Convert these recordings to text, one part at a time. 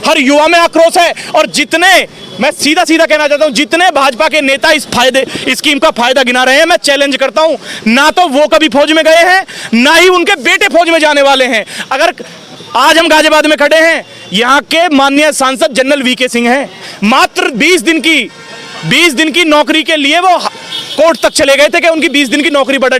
हर युवा में आक्रोश है। और जितने, मैं सीधा सीधा कहना चाहता हूं, जितने भाजपा के नेता इस स्कीम का फायदा गिना रहे हैं, मैं चैलेंज करता हूं, ना तो वो कभी फौज में गए हैं, ना ही उनके बेटे फौज में जाने वाले हैं। अगर आज हम गाजियाबाद में खड़े हैं, यहाँ के माननीय सांसद जनरल वीके सिंह हैं, मात्र 20 दिन की नौकरी के लिए वो कोर्ट तक चले गए थे कि उनकी 20 दिन की नौकरी बढ़ा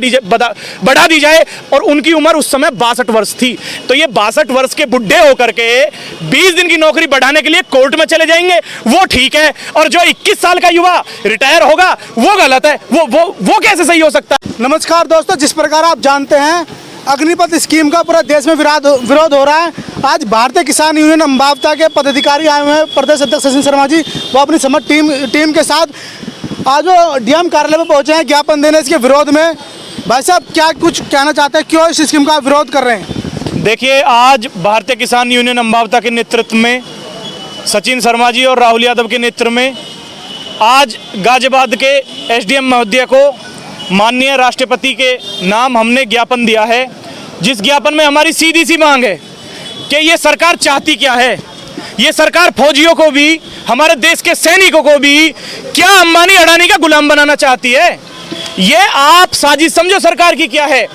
दी जाए, और उनकी उम्र उस समय 62 वर्ष थी। तो ये 62 वर्ष के बुढ़े होकर के 20 दिन की नौकरी बढ़ाने के लिए कोर्ट में चले जाएंगे, वो ठीक है। और जो 21 साल का युवा रिटायर होगा वो गलत है। वो कैसे सही हो सकता है? नमस्कार दोस्तों, जिस प्रकार आप जानते हैं अग्निपथ स्कीम का पूरा देश में विरोध हो रहा है। आज भारतीय किसान यूनियन अम्बावता के पदाधिकारी आए हुए हैं, प्रदेश अध्यक्ष सचिन शर्मा जी, वो अपनी समस्त टीम के साथ आज वो डीएम कार्यालय में पहुंचे हैं ज्ञापन देने इसके विरोध में। भाई साहब, क्या कुछ कहना चाहते हैं, क्यों इस स्कीम का विरोध कर रहे हैं? देखिए, आज भारतीय किसान यूनियन अम्बावता के नेतृत्व में, सचिन शर्मा जी और राहुल यादव के नेतृत्व में आज गाजियाबाद के एसडीएम महोदय को माननीय राष्ट्रपति के नाम हमने ज्ञापन दिया है, जिस ज्ञापन में हमारी सीधी सी मांग है कि ये सरकार चाहती क्या है। ये सरकार फौजियों को भी, हमारे देश के सैनिकों को भी क्या अंबानी अडानी का गुलाम बनाना चाहती है? ये आप साजिश समझो सरकार की क्या है।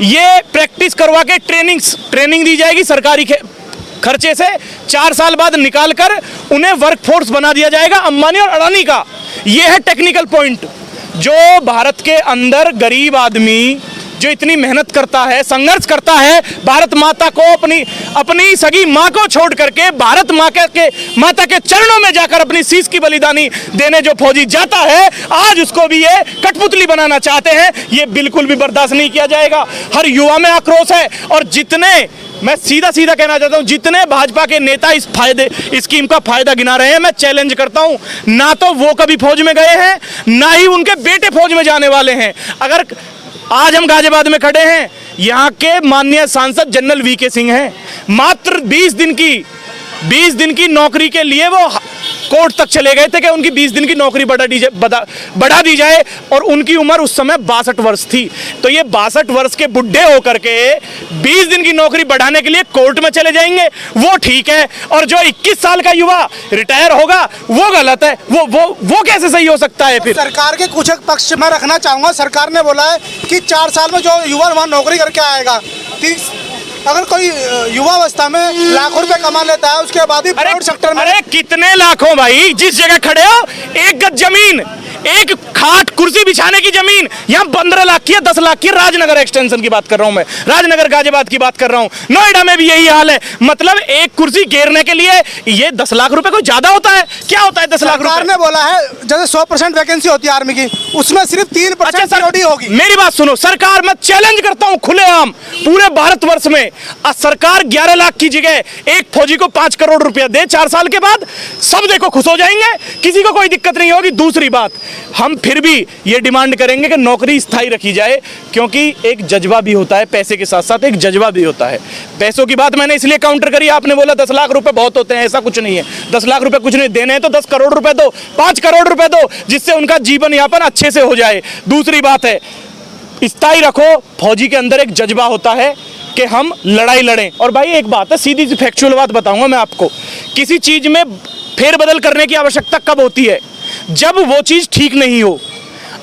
ये प्रैक्टिस करवा के ट्रेनिंग दी जाएगी सरकारी खर्चे से, 4 साल बाद निकाल कर उन्हें वर्कफोर्स बना दिया जाएगा अंबानी और अडानी का। ये है टेक्निकल पॉइंट। जो भारत के अंदर गरीब आदमी जो इतनी मेहनत करता है, संघर्ष करता है, भारत माता को अपनी सगी माँ को छोड़ करके भारत माता के चरणों में जाकर अपनी शीश की बलिदानी देने जो फौजी जाता है, आज उसको भी ये कठपुतली बनाना चाहते हैं। ये बिल्कुल भी बर्दाश्त नहीं किया जाएगा। हर युवा में आक्रोश है। और जितने, मैं सीधा सीधा कहना चाहता हूं, जितने भाजपा के नेता इस स्कीम का फायदा गिना रहे हैं, मैं चैलेंज करता हूं, ना तो वो कभी फौज में गए हैं, ना ही उनके बेटे फौज में जाने वाले हैं। अगर आज हम गाजियाबाद में खड़े हैं, यहाँ के माननीय सांसद जनरल वीके सिंह हैं, मात्र 20 दिन की नौकरी के लिए वो कोर्ट तक चले गए थे कि उनकी 20 दिन की नौकरी बढ़ा दी जाए, और उनकी उम्र उस समय 62 वर्ष थी। तो ये 62 वर्ष के बुढ़े होकर के 20 दिन की नौकरी बढ़ाने के लिए कोर्ट में चले जाएंगे, वो ठीक है। और जो 21 साल का युवा रिटायर होगा वो गलत है। वो कैसे सही हो सकता है? फिर सरकार के कुछ पक्ष में रखना चाहूँगा। सरकार ने बोला है कि 4 साल में जो युवा वहाँ नौकरी करके आएगा, अगर कोई युवा अवस्था में लाखों रुपए कमा लेता है, उसके बाद ही प्राइवेट सेक्टर में। अरे कितने लाखों भाई, जिस जगह खड़े हो, 1 गज जमीन, एक खाट कुर्सी बिछाने की जमीन यहाँ 15 लाख की है, 10 लाख की। राजनगर एक्सटेंशन की बात कर रहा हूँ मैं, राजनगर गाजियाबाद की बात कर रहा हूँ। नोएडा में भी यही हाल है। मतलब एक कुर्सी घेरने के लिए ये 10 लाख रुपए कोई ज्यादा होता है? क्या होता है 10 लाख रुपए? सरकार ने बोला है जैसे 100% वैकेंसी होती है आर्मी की, उसमें सिर्फ 3% सीओडी होगी। मेरी बात सुनो, सरकार, मैं चैलेंज करता हूँ खुलेआम पूरे भारतवर्ष में, सरकार 11 लाख की जगह एक फौजी को 5 करोड़ रुपया दे 4 साल के बाद, सब देखो खुश हो जाएंगे, किसी को कोई दिक्कत नहीं होगी। दूसरी बात, हम फिर भी ये डिमांड करेंगे कि नौकरी स्थायी रखी जाए, क्योंकि एक जज्बा भी होता है, पैसे के साथ साथ एक जज्बा भी होता है। पैसों की बात मैंने इसलिए काउंटर करी, आपने बोला 10 लाख रुपए बहुत होते हैं, ऐसा कुछ नहीं है। 10 लाख रुपए कुछ नहीं, देने हैं तो 10 करोड़ रुपए दो, 5 करोड़ रुपए दो, जिससे उनका जीवन यापन अच्छे से हो जाए। दूसरी बात है, स्थायी रखो। फौजी के अंदर एक जज्बा होता है कि हम लड़ाई लड़ें। और भाई एक बात है, सीधी सी फैक्चुअल बात बताऊंगा मैं आपको, किसी चीज में फेरबदल करने की आवश्यकता कब होती है? जब वो चीज ठीक नहीं हो।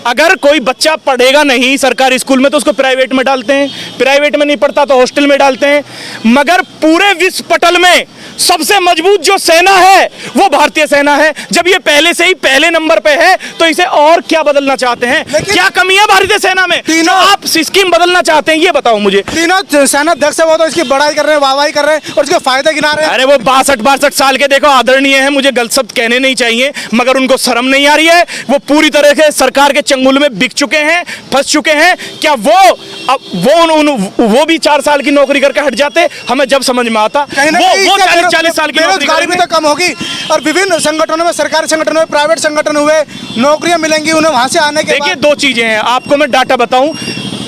अगर कोई बच्चा पढ़ेगा नहीं सरकारी स्कूल में तो उसको प्राइवेट में डालते हैं, प्राइवेट में नहीं पढ़ता तो हॉस्टल में डालते हैं। मगर पूरे विश्व पटल में सबसे मजबूत जो सेना है वो भारतीय सेना है। जब ये पहले से ही पहले नंबर पे है तो इसे और क्या बदलना चाहते हैं? क्या कमी है भारतीय सेना में जो आप स्कीम बदलना चाहते हैं? ये बताओ मुझे। तीनों सेनाध्यक्ष है वो तो इसकी बड़ाई कर रहे हैं, वाहवाही कर रहे हैं और इसके फायदे गिना रहे हैं। अरे वो 62 साल के देखो आदरणीय है, मुझे गलत शब्द कहने नहीं चाहिए, मगर उनको शर्म नहीं आ रही है। वो पूरी तरह से सरकार के चंगुल में बिक चुके हैं, फंस चुके हैं। क्या वो भी 4 साल की नौकरी करके हट जाते? हमें जब समझ में आता वो 40 साल की बेरोजगारी भी तो कम होगी। और विभिन्न संगठनों में, सरकारी संगठनों में, प्राइवेट संगठन हुए, नौकरियां मिलेंगी उन्हें वहां से आने के बाद। देखिए 2 चीजें हैं, आपको मैं डाटा बताऊं।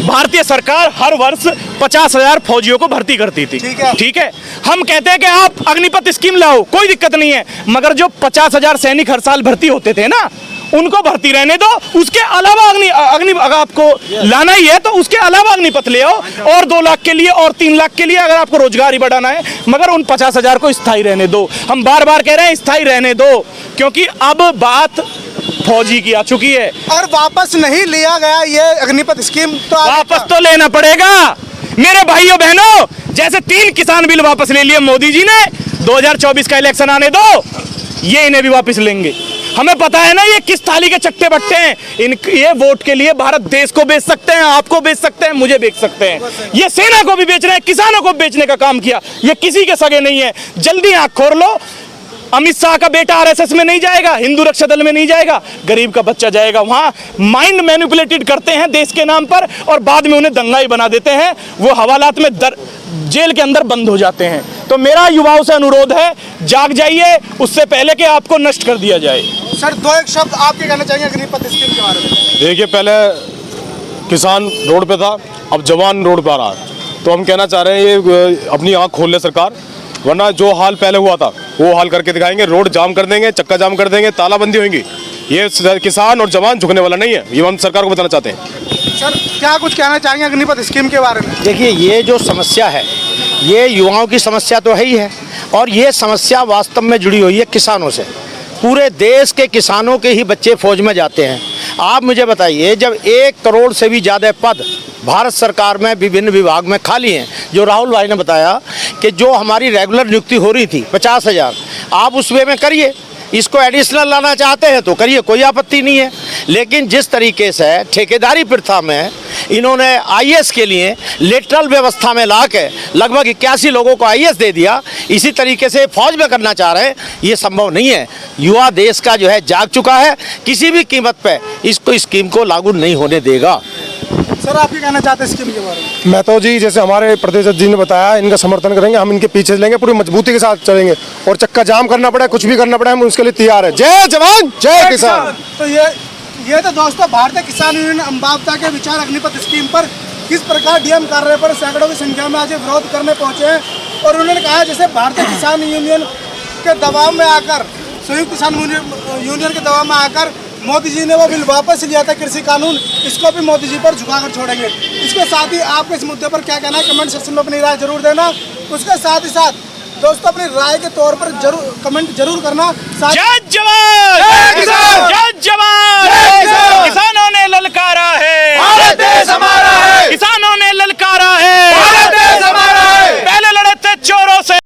भारतीय सरकार हर वर्ष 50,000 फौजियों को भर्ती करती थी, ठीक है। हम कहते हैं कि आप अग्निपथ स्कीम लाओ, कोई दिक्कत नहीं है, मगर जो 50,000 सैनिक हर साल भर्ती होते थे ना, उनको भर्ती रहने दो। उसके अलावा अग्नि अगर आपको लाना ही है तो उसके अलावा अग्निपथ ले आओ, और 2 लाख के लिए और 3 लाख के लिए अगर आपको रोजगार ही बढ़ाना है, मगर उन 50,000 को स्थायी रहने दो। हम बार बार कह रहे हैं स्थायी रहने दो, क्योंकि अब बात फौजी की आ चुकी है। अगर वापस नहीं लिया गया ये अग्निपथ स्कीम तो वापस तो लेना पड़ेगा मेरे भाइयों बहनों। जैसे 3 किसान बिल वापस ले लिए मोदी जी ने, 2024 का इलेक्शन आने दो, ये इन्हें भी वापस लेंगे। हमें पता है ना ये किस थाली के चट्टे बट्टे हैं। ये वोट के लिए भारत देश को बेच सकते हैं, आपको बेच सकते हैं, मुझे बेच सकते हैं। ये सेना को भी बेच रहे हैं, किसानों को बेचने का काम किया। ये किसी के सगे नहीं है। जल्दी आंख खोल लो। अमित शाह का बेटा आरएसएस में नहीं जाएगा, हिंदू रक्षा दल में नहीं जाएगा, गरीब का बच्चा जाएगा वहां। माइंड मैनिपुलेटेड करते हैं देश के नाम पर और बाद में उन्हें दंगाई बना देते हैं। वो हवालात में जेल के अंदर बंद हो जाते हैं। तो मेरा युवाओं से अनुरोध है, जाग जाइए उससे पहले कि आपको नष्ट कर दिया जाए। सर 2 शब्द आपके कहना चाहिए अग्निपथ स्कीम के बारे में। देखिए, पहले किसान रोड पे था, अब जवान रोड पे आ रहा है। तो हम कहना चाह रहे हैं ये अपनी आंख खोल ले सरकार, वरना जो हाल पहले हुआ था वो हाल करके दिखाएंगे। रोड जाम कर देंगे, चक्का जाम कर देंगे, तालाबंदी होंगी। ये किसान और जवान झुकने वाला नहीं है, ये हम सरकार को बताना चाहते हैं। सर क्या कुछ कहना चाहेंगे अग्निपथ स्कीम के बारे में? देखिए, ये जो समस्या है ये युवाओं की समस्या तो है ही है, और ये समस्या वास्तव में जुड़ी हुई है किसानों से। पूरे देश के किसानों के ही बच्चे फौज में जाते हैं। आप मुझे बताइए, जब 1 करोड़ से भी ज़्यादा पद भारत सरकार में विभिन्न विभाग में खाली हैं, जो राहुल भाई ने बताया कि जो हमारी रेगुलर नियुक्ति हो रही थी 50,000, आप उस वे में करिए। इसको एडिशनल लाना चाहते हैं तो करिए, कोई आपत्ति नहीं है। लेकिन जिस तरीके से ठेकेदारी प्रथा में इन्होंने आईएएस के लिए लेटरल व्यवस्था में ला के लगभग 81 लोगों को आईएएस दे दिया, इसी तरीके से फौज में करना चाह रहे हैं, ये संभव नहीं है। युवा देश का जो है जाग चुका है, किसी भी कीमत पे इसको स्कीम को लागू नहीं होने देगा। सर आप क्या कहना चाहते हैं स्कीम के बारे में? मैं तो जी, जैसे हमारे प्रदेश जी ने बताया, इनका समर्थन करेंगे, हम इनके पीछे चलेंगे, पूरी मजबूती के साथ चलेंगे, और चक्का जाम करना पड़े, कुछ भी करना पड़े, हम उसके लिए तैयार है। जय जवान जय किसान। तो ये तो दोस्तों भारतीय किसान यूनियन अम्बावता के विचार अग्निपथ स्कीम पर किस प्रकार डीएम कार्यालय पर सैकड़ों की संख्या में आज विरोध करने पहुंचे हैं। और उन्होंने कहा जैसे भारतीय किसान यूनियन के दबाव में आकर, संयुक्त किसान यूनियन के दबाव में आकर मोदी जी ने वो बिल वापस लिया था कृषि कानून, इसको भी मोदी जी पर झुकाकर छोड़ेंगे। इसके साथ ही आपको इस मुद्दे पर क्या कहना है, कमेंट सेक्शन में अपनी राय जरूर देना। उसके साथ ही साथ दोस्तों अपनी राय के तौर पर जरूर कमेंट जरूर करना। जय जवान जय किसान, जय जवान